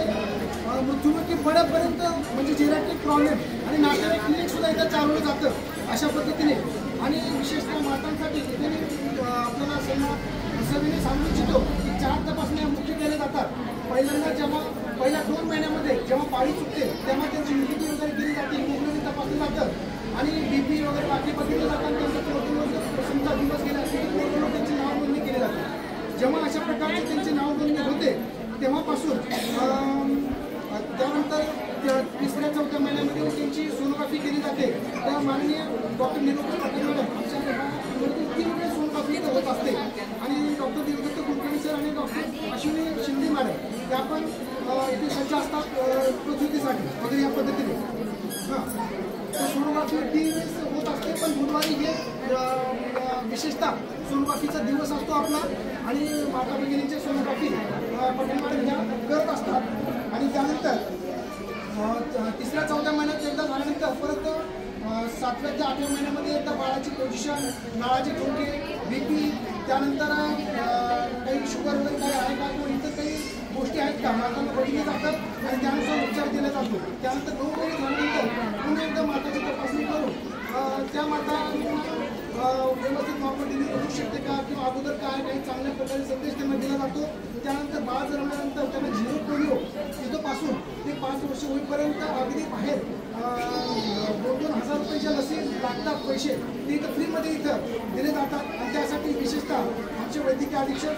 मृत्युमुखी पडेपर्यंत म्हणजे जेरॅट्रिक प्रॉब्लेम आणि नातेवाईक क्लिनिक सुद्धा इथं चालवलं जातं अशा पद्धतीने. आणि विशेषतः मातांसाठी इथे आपल्याला सविने सांगू इच्छितो की 4 तपासण्या मुख्य केल्या जातात. पहिल्यांदा जेव्हा पहिल्या 2 महिन्यामध्ये जेव्हा पाळी चुकते तेव्हा त्यांची इम्युनिटी वगैरे केली जाते, हिमोग्लोबिन तपासलं जातं. आणि BP वगैरे बाकी बघितलं जातात. त्यांचं कोर्टावर समजा दिवस गेले असतील तर कोर्टावर त्यांची नाव नोंदणी केली जाते. जेव्हा अशा प्रकारचे त्यांची नाव नोंदणी होते तेव्हापासून त्यानंतर 3-4 महिन्यामध्ये त्यांची सोनोग्राफी केली जाते. त्या माननीय डॉक्टर निरुपम पाटील मॅडम आमच्या 3 वेळेस सोनोग्राफी होत असते आणि डॉक्टर देवदत्त कुलकर्णी सर आणि डॉक्टर अश्विनी शिंदे मॅडम त्या पण इथे सज्ज असतात प्रसूतीसाठी वगैरे या पद्धतीने. तर सोनोग्राफी 3 वेळेस होत असते. पण बुधवारी हे विशेषतः सोनोग्राफीचा दिवस असतो आपला आणि माता भगिनींची सोनोग्राफी पाटील मॅडम ह्या करत असतात. आणि त्यानंतर 3-4 महिन्यात एकदा झाल्यानंतर परत 7व्या ते 8व्या महिन्यामध्ये एकदा बाळाची पोझिशन, नाळाचे ठोके, BP, त्यानंतर काही शुगर वगैरे काही आहे का किंवा इतर काही गोष्टी आहेत का मातांना बघितले जातात आणि त्यानुसार उपचार दिला जातो. त्यानंतर 9 महिने झाल्यानंतर पुन्हा एकदा माताची तपासणी करून त्या माता व्यवस्थित नॉर्मल डिलिव्हरी होऊ शकते का किंवा अगोदर काय काही चांगल्या प्रकारे संदेश त्यांना दिला जातो. त्यानंतर बाळ जन्मल्यानंतर त्यांना 0 पोलिओ तिथंपासून ते 5 वर्ष होईपर्यंत अगदी बाहेर 2-2 हजार रुपयाच्या लसी लागतात पैसे ते इथं फ्रीमध्ये इथं दिले जातात. आणि त्यासाठी विशेषतः आमचे वैद्यकीय अधीक्षक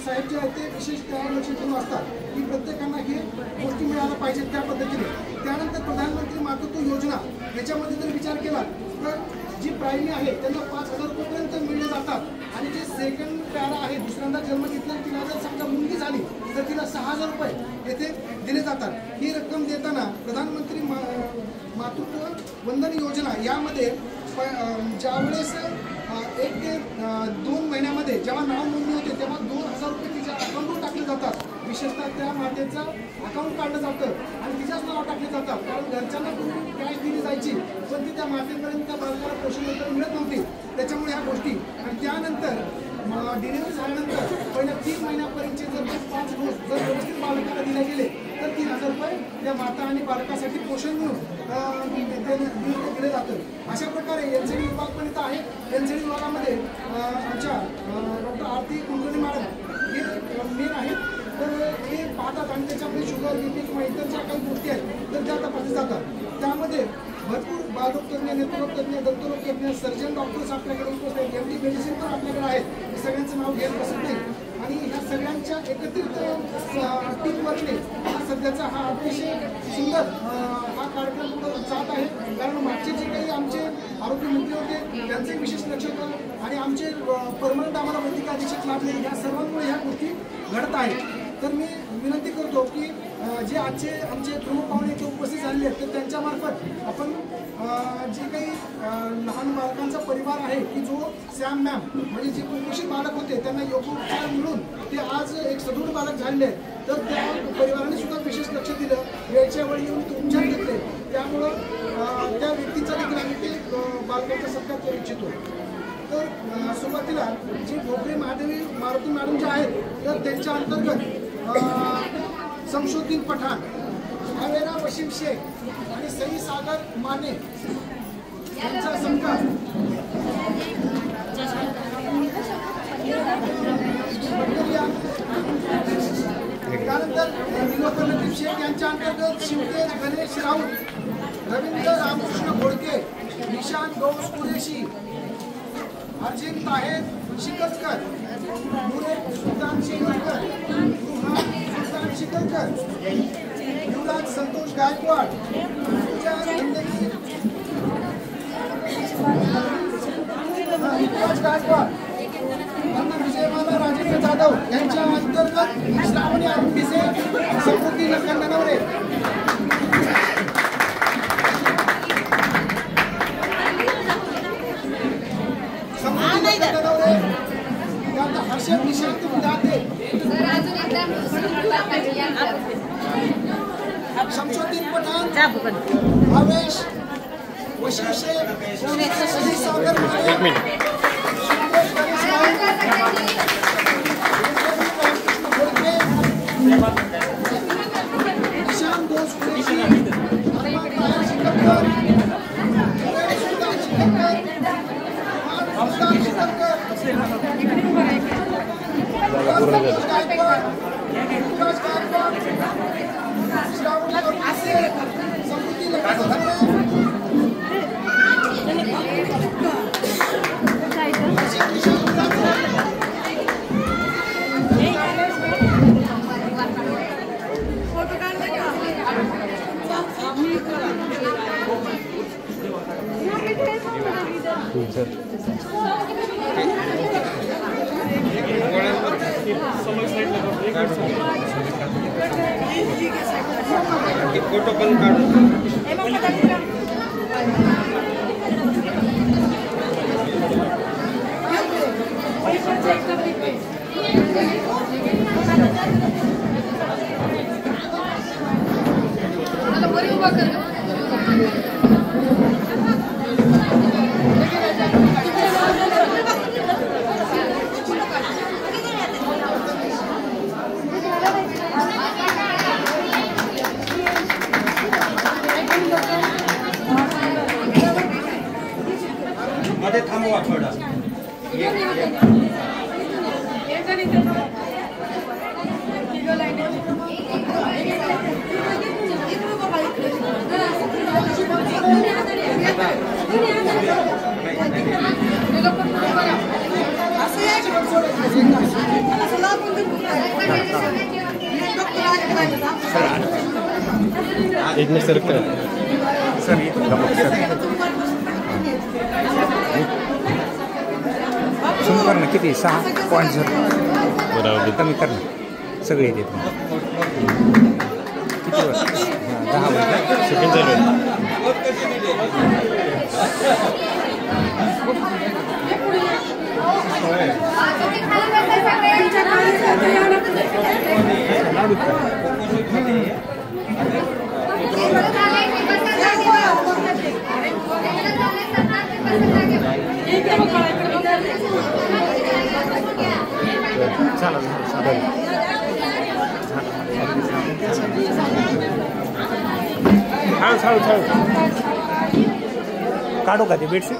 साहेब जे आहेत ते विशेष त्यावर लक्ष ठेवून असतात की प्रत्येकांना हे गोष्टी मिळायला पाहिजेत त्या पद्धतीने. त्यानंतर प्रधानमंत्री मातृत्व योजना याच्यामध्ये जर विचार केला तर जी प्रायमरी आहे त्यांना 5,000 रुपयेपर्यंत मिळले जातात आणि जे सेकंड पॅरा आहे दुसऱ्यांदा जन्म घेतला तिला जर समजा मुलगी झाली तर तिला 6,000 रुपये येथे दिले जातात. ही रक्कम देताना प्रधानमंत्री मातृत्व वंदन योजना यामध्ये ज्यावेळेस 1 ते 2 महिन्यामध्ये जेव्हा नाव नोंदणी होते तेव्हा 2,000 रुपये तिच्या अकाउंटवर टाकले जातात. विशेषतः त्या मातेचं अकाउंट काढलं जातं आणि तिच्याच नाव टाकले जातात. कारण घरच्यांना पूर्वी कॅश दिली जायची पण ती त्या मातेपर्यंत त्या बालकाला पोषण वगैरे मिळत नव्हती. त्याच्यामुळे ह्या गोष्टी आणि त्यानंतर डिलिव्हरी झाल्यानंतर पहिल्या 3 महिन्यापर्यंतचे जर 5 डोस जर व्यवस्थित बालकाला दिले गेले तर 3,000 रुपये त्या माता आणि बालकासाठी पोषण म्हणून दिले जातं. अशा प्रकारे LCD विभाग पण इथं आहे. LCD विभागामध्ये आमच्या डॉक्टर आरती कुलकर्णी मॅडम हे मेन आहेत. तर हे पाहतात आणि त्याच्यामध्ये शुगर, BP किंवा इतर ज्या काही गोष्टी आहेत तर त्या तपासल्या जातात. त्यामध्ये भरपूर बालरोगतज्ञ, नेत्ररोगतज्ञ, दंतरोगतज्ञ, सर्जन डॉक्टर्स आपल्याकडे उपस्थित आहेत. MD मेडिसिन पण आपल्याकडे आहेत. हे सगळ्यांचं नाव घेत बसत नाही आणि ह्या सगळ्यांच्या एकत्रित टीमवर्कने सध्याचा हा अतिशय सुंदर हा कार्यक्रम पुढे जात आहे. कारण मागचे जे काही आमचे आरोग्यमंत्री होते त्यांचे विशेष लक्ष होतं आणि आमचे परमनंट आम्हाला वैद्यकीय अधीक्षक लाभले या सर्वांमुळे ह्या गोष्टी घडत आहेत. तर मी विनंती करतो की जे आजचे आमचे प्रमुख पाहुणे इथे उपस्थित झालेले आहेत तर त्यांच्यामार्फत आपण जे काही लहान बालकांचा परिवार आहे की जो सॅम मॅम म्हणजे जे कुपोषित बालक होते त्यांना योग्य उपचार मिळून ते आज एक सदृढ बालक झालेले आहेत. तर त्या परिवाराने सुद्धा विशेष लक्ष दिलं, वेळच्या वेळी येऊन उपचार घेतले. त्यामुळं त्या व्यक्तीचा देखील आम्ही ते बालकांचा सत्कार करू इच्छितो. तर सुरुवातीला जी भोगरे महादेवी मारुती मॅडम जे आहेत तर त्यांच्या अंतर्गत संशोधीन पठाण, अवेरा वशीम शेख आणि सई सागर माने यांचा संघ त्यानंतर विनोद लतीफ शेख यांच्या अंतर्गत शिवतेज गणेश राऊत, रवींद्र रामकृष्ण घोडके, निशांत गौस कुरेशी, अर्जिन ताहेर शिकलकर, मुरेद सुलतान शिकलकर, रुहान सुलतान शिकलकर, युवराज संतोष गायकवाड, युवराज गायकवाड, विजयमाला राजेंद्र जाधव यांच्या अंतर्गत श्रावणी आरोग्यसे, समृद्धी लखन ननवरे, हर्षद निशांत विधाते, शमशुद्दीन पठाण, भावेश वशिष्ठे, सही सागर माने, निशांत घोष कुरेशी, अरमान ताहेर शिकलकर, सुल्तान शिकलकर, सुल्तान शिकलकर, समृद्धी फोटो पण काढू. मला बरी उभा कर. मध्ये थांबवा थोडा. एक मिनिट सर सर सुरू कर ना किती 6.0 बरोबर कमी कर ना सगळे येते किती वर्ष 10 वर्ष सेकंड चालू आहे. हळू काढू का ते बेडशीट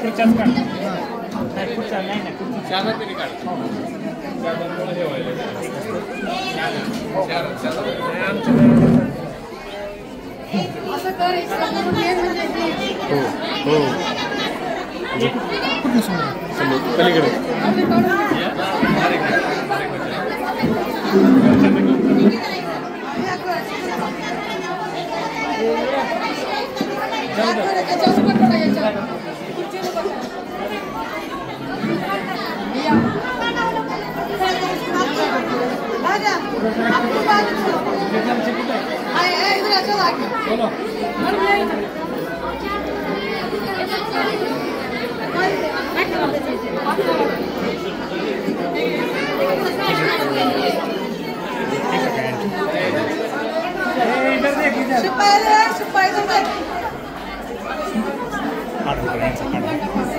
खुर्च्याच काढ खुर्च्या नाही ना तरी काढ. असं कर. हो पलीकडे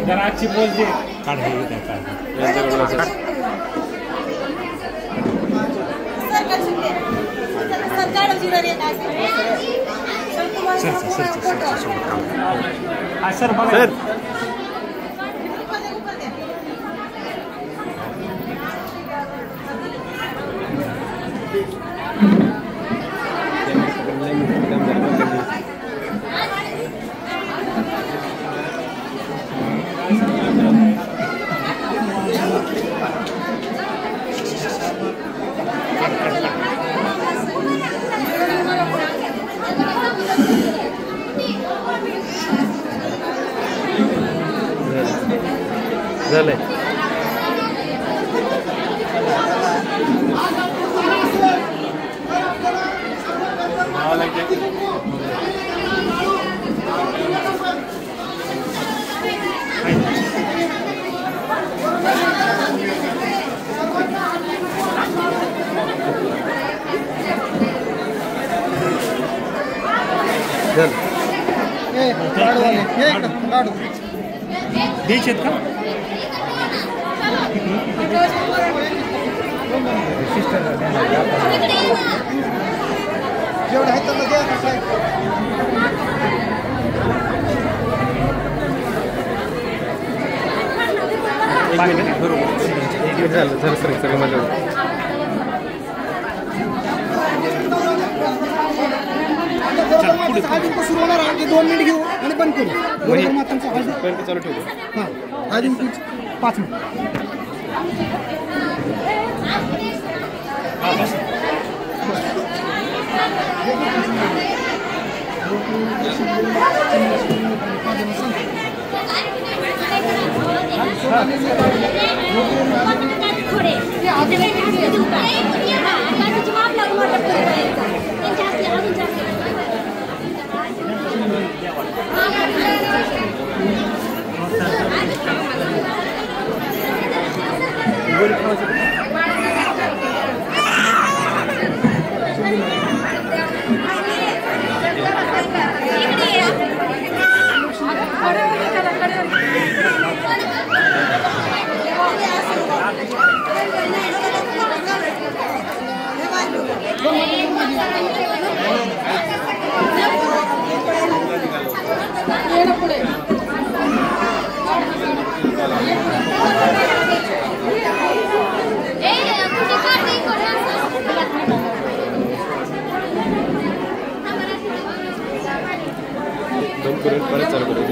जरा आजची पोच दे काढ सर बघा सर झालंय. द्यायचे का जेवढं आहे त्यांना द्या ना साहेब. झालं सर सर सगळं माझं हळदींप सुरू होणार आहे. 2 मिनिट घेऊ आणि बंद करू. बरोबर मातांचा हळदी चालू ठेवू. हां हळदींप 5 मिनिट. परत चालू करू.